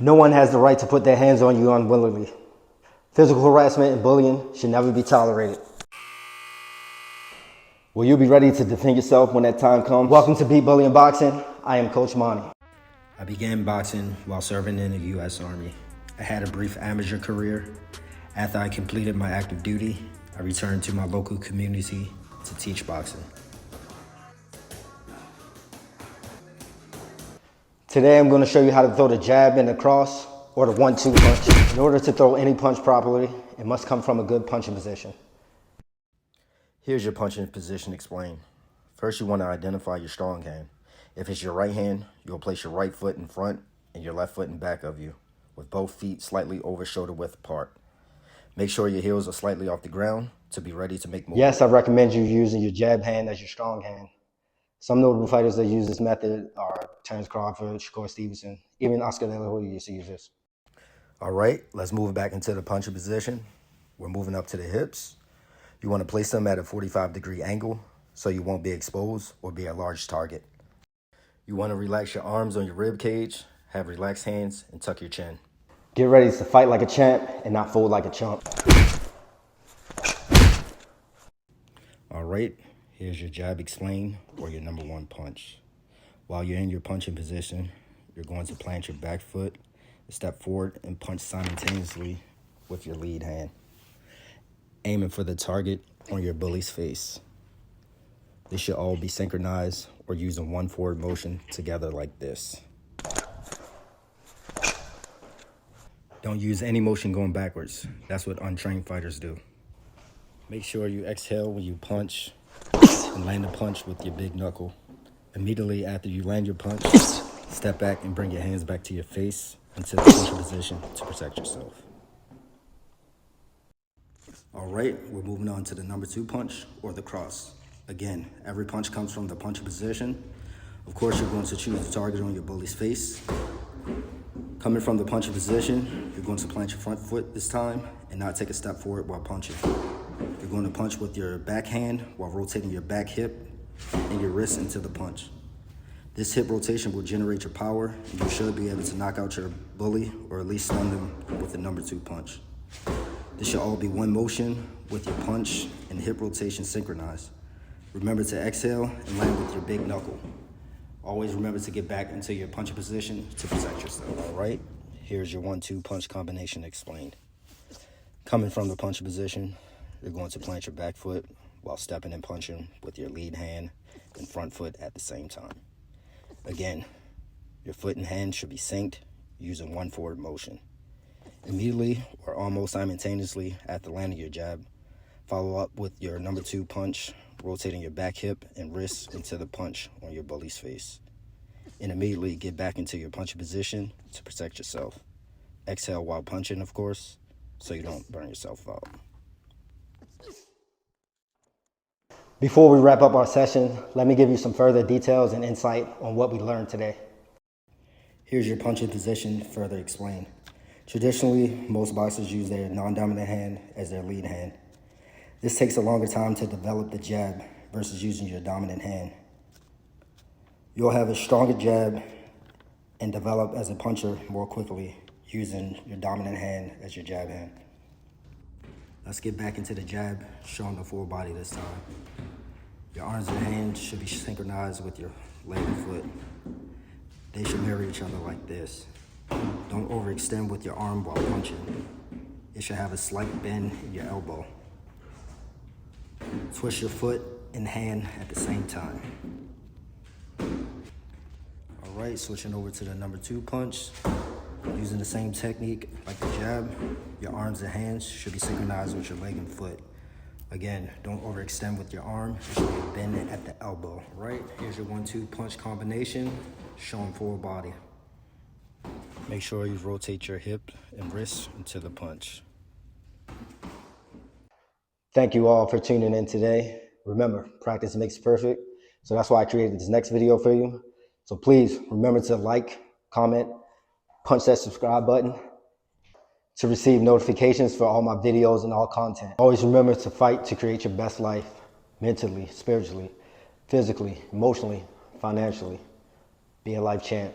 No one has the right to put their hands on you unwillingly. Physical harassment and bullying should never be tolerated. Will you be ready to defend yourself when that time comes? Welcome to Beat Bullying Boxing. I am Coach Monty. I began boxing while serving in the U.S. Army. I had a brief amateur career. After I completed my active duty, I returned to my local community to teach boxing. Today I'm going to show you how to throw the jab and the cross or the 1-2 punch. In order to throw any punch properly, it must come from a good punching position. Here's your punching position explained. First, you want to identify your strong hand. If it's your right hand, you'll place your right foot in front and your left foot in back of you, with both feet slightly over shoulder width apart. Make sure your heels are slightly off the ground to be ready to make moves. Yes, I recommend you using your jab hand as your strong hand. Some notable fighters that use this method are Terence Crawford, Shakur Stevenson, even Oscar De La Hoya used to use this. All right, let's move back into the punching position. We're moving up to the hips. You want to place them at a 45-degree angle so you won't be exposed or be a large target. You want to relax your arms on your rib cage, have relaxed hands, and tuck your chin. Get ready to fight like a champ and not fold like a chump. All right, here's your jab explained, or your number one punch. While you're in your punching position, you're going to plant your back foot, step forward, and punch simultaneously with your lead hand, aiming for the target on your bully's face. This should all be synchronized or using one forward motion together like this. Don't use any motion going backwards. That's what untrained fighters do. Make sure you exhale when you punch and land the punch with your big knuckle. Immediately after you land your punch, step back and bring your hands back to your face into the punching position to protect yourself. All right, we're moving on to the number 2 punch or the cross. Again, every punch comes from the punching position. Of course, you're going to choose the target on your bully's face. Coming from the punching position, you're going to plant your front foot this time and not take a step forward while punching. You're going to punch with your back hand while rotating your back hip and your wrist into the punch. This hip rotation will generate your power, and you should be able to knock out your bully or at least stun them with the number 2 punch. This should all be one motion with your punch and hip rotation synchronized. Remember to exhale and land with your big knuckle. Always remember to get back into your punching position to protect yourself. All right, here's your 1-2 punch combination explained. Coming from the punching position, you're going to plant your back foot while stepping and punching with your lead hand and front foot at the same time. Again, your foot and hand should be synced using one forward motion. Immediately or almost simultaneously after landing your jab, follow up with your number 2 punch, rotating your back hip and wrist into the punch on your bully's face. And immediately get back into your punching position to protect yourself. Exhale while punching, of course, so you don't burn yourself out. Before we wrap up our session, let me give you some further details and insight on what we learned today. Here's your punching position further explained. Traditionally, most boxers use their non-dominant hand as their lead hand. This takes a longer time to develop the jab versus using your dominant hand. You'll have a stronger jab and develop as a puncher more quickly using your dominant hand as your jab hand. Let's get back into the jab, showing the full body this time. Your arms and hands should be synchronized with your leg and foot. They should mirror each other like this. Don't overextend with your arm while punching. It should have a slight bend in your elbow. Twist your foot and hand at the same time. All right, switching over to the number 2 punch. Using the same technique like the jab, your arms and hands should be synchronized with your leg and foot. Again, don't overextend with your arm. It should be a bend at the elbow. All right, here's your 1-2 punch combination, showing full body. Make sure you rotate your hip and wrist into the punch. Thank you all for tuning in today. Remember, practice makes perfect. So that's why I created this next video for you. So please remember to like, comment, punch that subscribe button to receive notifications for all my videos and all content. Always remember to fight to create your best life, mentally, spiritually, physically, emotionally, financially. Be a life champ.